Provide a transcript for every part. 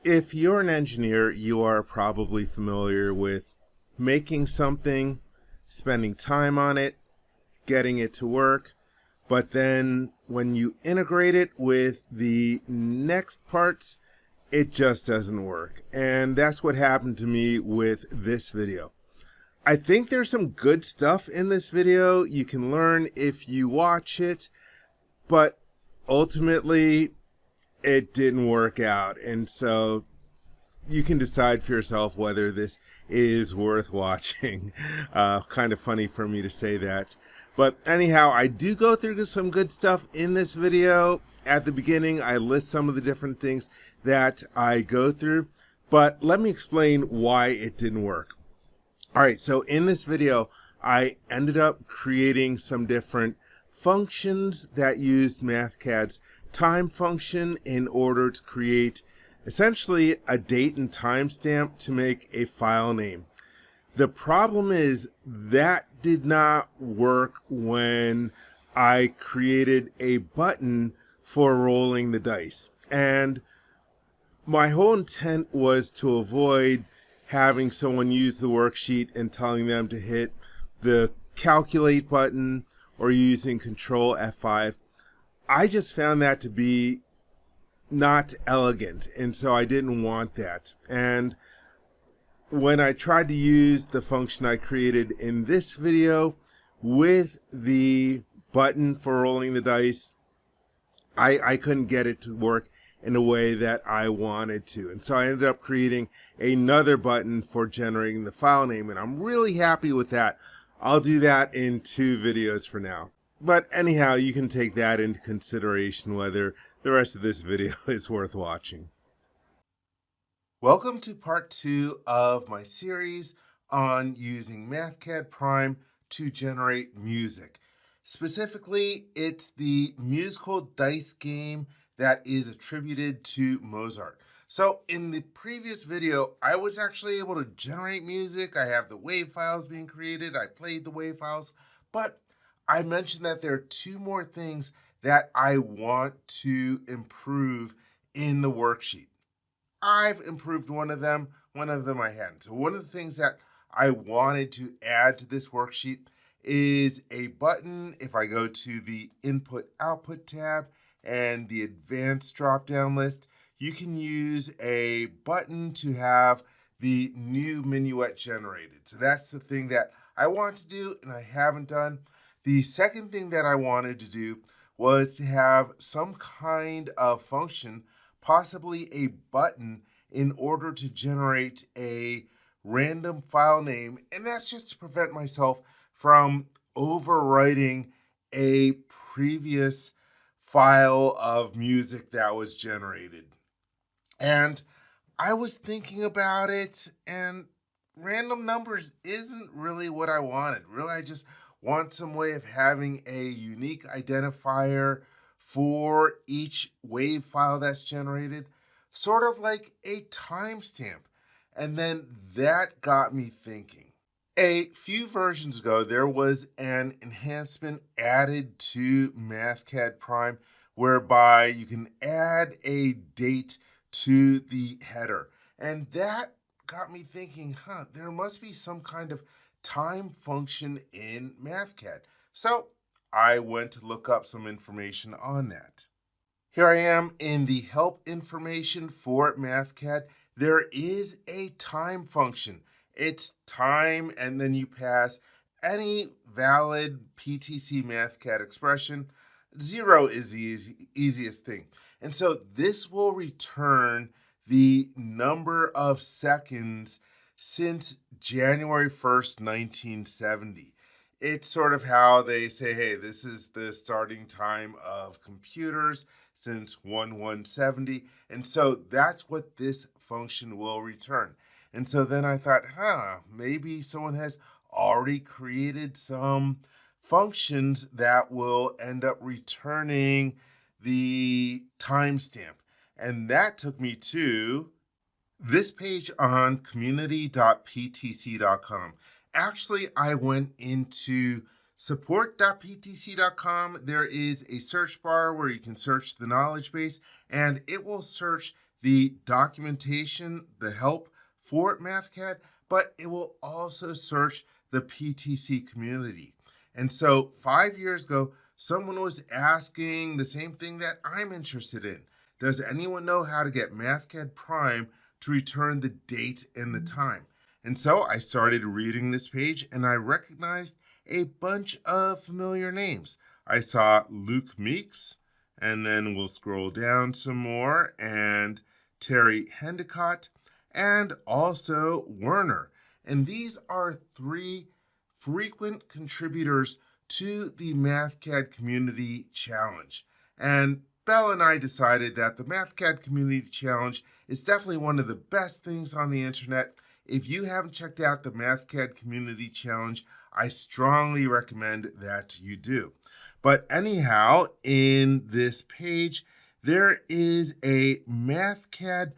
If you're an engineer, you are probably familiar with making something, spending time on it, getting it to work, but then when you integrate it with the next parts, it just doesn't work. And that's what happened to me with this video. I think there's some good stuff in this video you can learn if you watch it, but ultimately it didn't work out. And so you can decide for yourself whether this is worth watching. Kind of funny for me to say that. But anyhow, I do go through some good stuff in this video. At the beginning, I list some of the different things that I go through. But let me explain why it didn't work. All right, so in this video, I ended up creating some different functions that used Mathcad's time function in order to create essentially a date and timestamp to make a file name. The problem is that did not work when I created a button for rolling the dice. And my whole intent was to avoid having someone use the worksheet and telling them to hit the calculate button or using Control F5. I just found that to be not elegant, and so I didn't want that. And when I tried to use the function I created in this video with the button for rolling the dice, I couldn't get it to work in a way that I wanted to. And so I ended up creating another button for generating the file name, and I'm really happy with that. I'll do that in 2 videos for now. But anyhow, you can take that into consideration whether the rest of this video is worth watching. Welcome to part 2 of my series on using Mathcad Prime to generate music. Specifically, it's the musical dice game that is attributed to Mozart. So in the previous video, I was actually able to generate music. I have the wave files being created. I played the wave files, but I mentioned that there are 2 more things that I want to improve in the worksheet. I've improved one of them I hadn't. So one of the things that I wanted to add to this worksheet is a button. If I go to the Input Output tab and the Advanced drop-down list, you can use a button to have the new minuet generated. So that's the thing that I want to do and I haven't done. The second thing that I wanted to do was to have some kind of function, possibly a button, in order to generate a random file name. And that's just to prevent myself from overwriting a previous file of music that was generated. And I was thinking about it, and random numbers isn't really what I wanted. Really, I just want some way of having a unique identifier for each wave file that's generated, sort of like a timestamp. And then that got me thinking. A few versions ago, there was an enhancement added to Mathcad Prime whereby you can add a date to the header. And that got me thinking, there must be some kind of time function in Mathcad. So I went to look up some information on that. Here I am in the help information for Mathcad. There is a time function. It's time, and then you pass any valid PTC Mathcad expression. 0 is the easiest thing. And so this will return the number of seconds since January 1st, 1970. It's sort of how they say, hey, this is the starting time of computers since 1170. And so that's what this function will return. And so then I thought, maybe someone has already created some functions that will end up returning the timestamp. And that took me to this page on community.ptc.com. Actually, I went into support.ptc.com. There is a search bar where you can search the knowledge base, and it will search the documentation, the help for Mathcad, but it will also search the PTC community. And so 5 years ago, someone was asking the same thing that I'm interested in. Does anyone know how to get Mathcad Prime to return the date and the time? And so I started reading this page and I recognized a bunch of familiar names. I saw Luke Meeks, and then we'll scroll down some more, and Terry Hendicott, and also Werner. And these are three frequent contributors to the Mathcad Community Challenge. And Belle and I decided that the Mathcad Community Challenge is definitely one of the best things on the internet. If you haven't checked out the Mathcad Community Challenge, I strongly recommend that you do. But anyhow, in this page, there is a Mathcad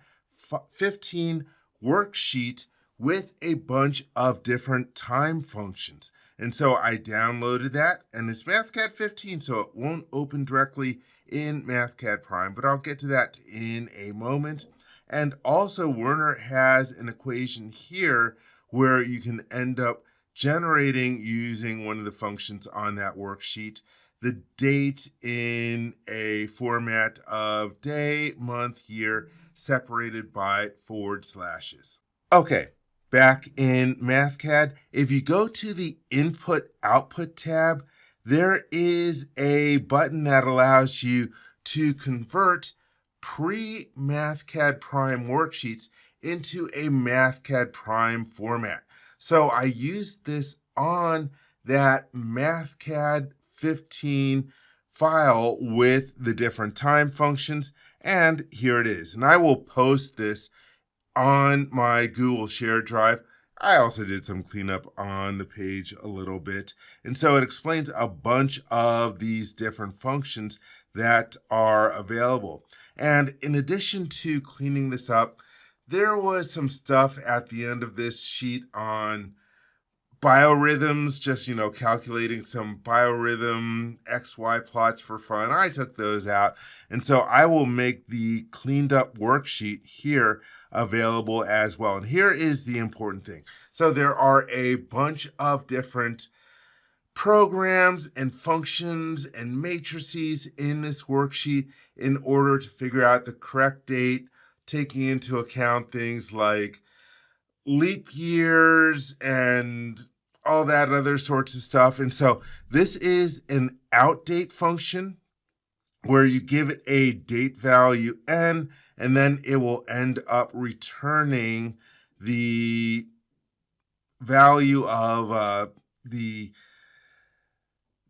15 worksheet with a bunch of different time functions. And so I downloaded that, and it's Mathcad 15, so it won't open directly in Mathcad Prime, but I'll get to that in a moment. And also, Werner has an equation here where you can end up generating, using one of the functions on that worksheet, the date in a format of day, month, year, separated by forward slashes. Okay, back in Mathcad, if you go to the Input-Output tab, there is a button that allows you to convert pre-Mathcad Prime worksheets into a Mathcad Prime format. So I used this on that Mathcad 15 file with the different time functions, and here it is. And I will post this on my Google shared drive. I also did some cleanup on the page a little bit. And so it explains a bunch of these different functions that are available. And in addition to cleaning this up, there was some stuff at the end of this sheet on biorhythms, just, calculating some biorhythm XY plots for fun. I took those out. And so I will make the cleaned up worksheet here available as well. And here is the important thing. So there are a bunch of different programs and functions and matrices in this worksheet in order to figure out the correct date, taking into account things like leap years and all that other sorts of stuff. And so this is an outdate function where you give it a date value n, and then it will end up returning the value of the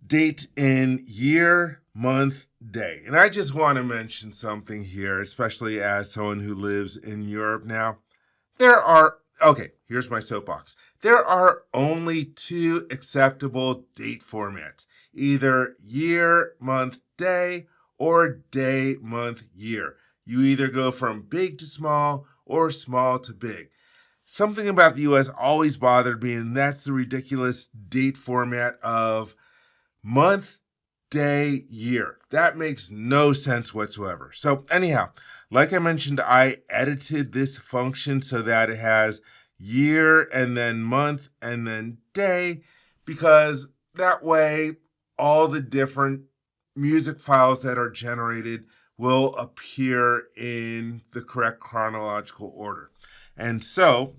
date in year, month, day. And I just want to mention something here, especially as someone who lives in Europe now. Here's my soapbox. There are only two acceptable date formats, either year, month, day, or day, month, year. You either go from big to small or small to big. Something about the US always bothered me, and that's the ridiculous date format of month, day, year. That makes no sense whatsoever. So anyhow, like I mentioned, I edited this function so that it has year and then month and then day, because that way all the different music files that are generated will appear in the correct chronological order. And so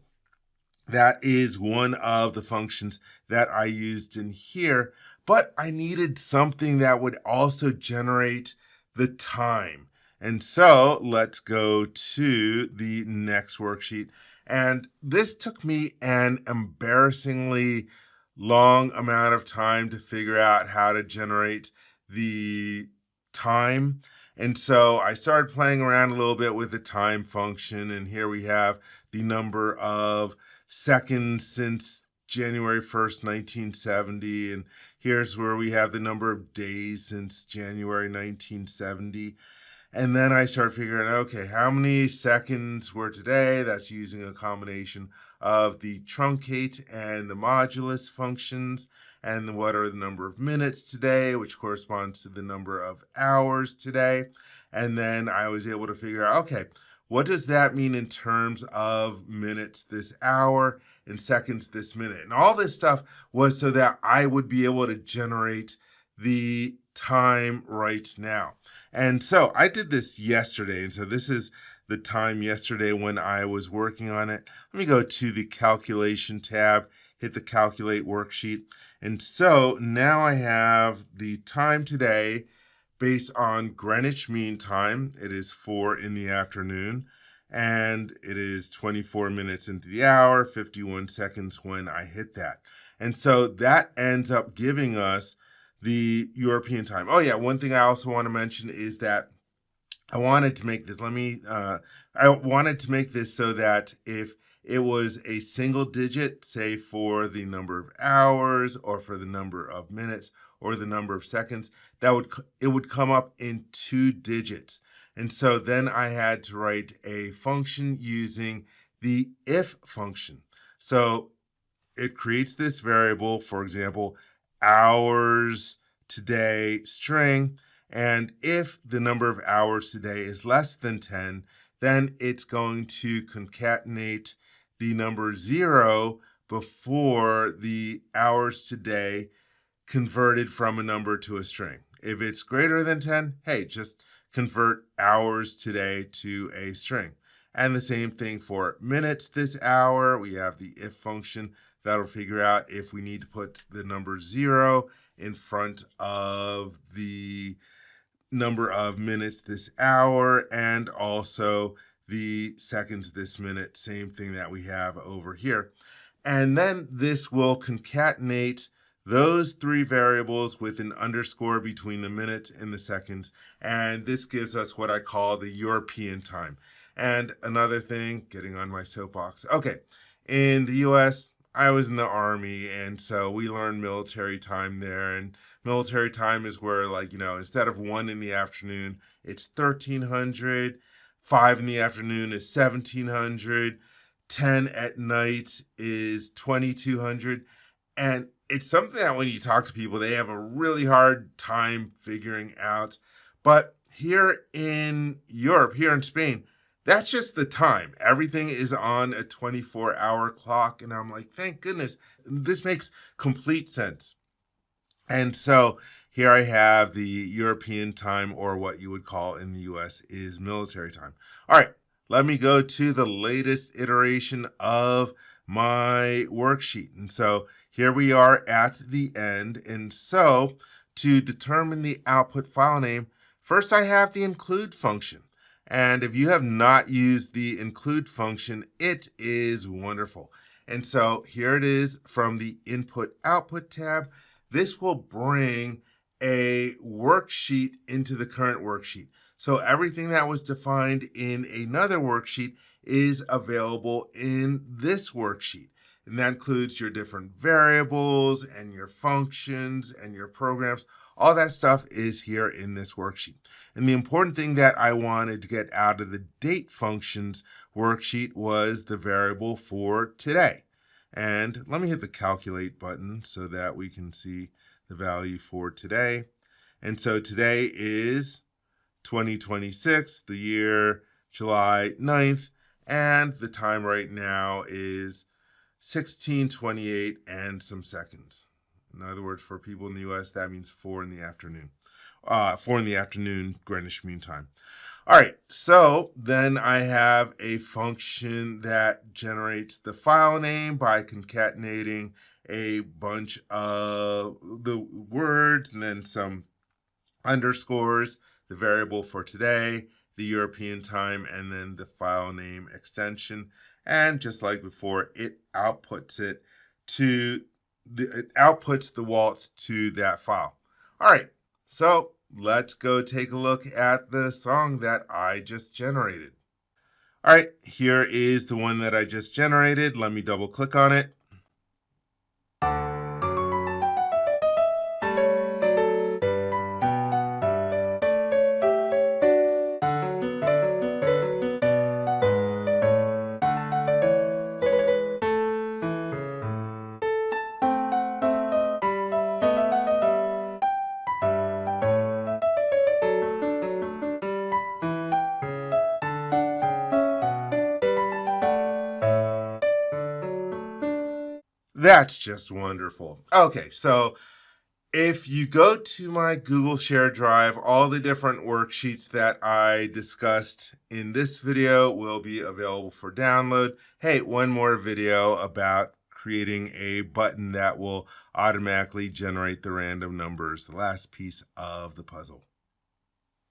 that is one of the functions that I used in here, but I needed something that would also generate the time. And so let's go to the next worksheet. And this took me an embarrassingly long amount of time to figure out how to generate the time. And so I started playing around a little bit with the time function. And here we have the number of seconds since January 1st, 1970. And here's where we have the number of days since January 1970. And then I start figuring, okay, how many seconds were today? That's using a combination of the truncate and the modulus functions. And what are the number of minutes today, which corresponds to the number of hours today. And then I was able to figure out, okay, what does that mean in terms of minutes this hour and seconds this minute? And all this stuff was so that I would be able to generate the time right now. And so I did this yesterday. And so this is the time yesterday when I was working on it. Let me go to the calculation tab, hit the calculate worksheet. And so now I have the time today based on Greenwich Mean Time. It is 4 in the afternoon, and it is 24 minutes into the hour, 51 seconds when I hit that. And so that ends up giving us the European time. Oh yeah, one thing I also want to mention is that I wanted to make this, I wanted to make this so that if it was a single digit, say for the number of hours or for the number of minutes or the number of seconds, it would come up in 2 digits. And so then I had to write a function using the if function. So it creates this variable, for example, hours today string. And if the number of hours today is less than 10, then it's going to concatenate the number 0 before the hours today converted from a number to a string. If it's greater than 10, hey, just convert hours today to a string. And the same thing for minutes this hour. We have the if function that'll figure out if we need to put the number 0 in front of the number of minutes this hour and also the seconds this minute, same thing that we have over here. And then this will concatenate those 3 variables with an underscore between the minutes and the seconds. And this gives us what I call the European time. And another thing, getting on my soapbox. Okay, in the US, I was in the Army, and so we learned military time there. And military time is where, like, instead of 1 in the afternoon, it's 1300. 5 in the afternoon is 1700. 10 at night is 2200. And it's something that when you talk to people, they have a really hard time figuring out. But here in Europe, here in Spain, that's just the time. Everything is on a 24-hour clock. And I'm like, thank goodness. This makes complete sense. And so here I have the European time, or what you would call in the US is military time. All right, let me go to the latest iteration of my worksheet. And so here we are at the end. And so to determine the output file name, first I have the include function. And if you have not used the include function, it is wonderful. And so here it is from the input output tab. This will bring a worksheet into the current worksheet. So everything that was defined in another worksheet is available in this worksheet. And that includes your different variables and your functions and your programs. All that stuff is here in this worksheet. And the important thing that I wanted to get out of the date functions worksheet was the variable for today. And let me hit the calculate button so that we can see the value for today. And so today is 2026, the year July 9th, and the time right now is 16:28 and some seconds. In other words, for people in the US, that means 4 in the afternoon. 4 in the afternoon, Greenwich Mean Time. All right, so then I have a function that generates the file name by concatenating a bunch of the words and then some underscores, the variable for today, the European time, and then the file name extension. And just like before, it outputs the Waltz to that file. All right, so let's go take a look at the song that I just generated. All right, here is the one that I just generated. Let me double click on it. That's just wonderful. Okay, so if you go to my Google Share Drive, all the different worksheets that I discussed in this video will be available for download. Hey, one more video about creating a button that will automatically generate the random numbers, the last piece of the puzzle.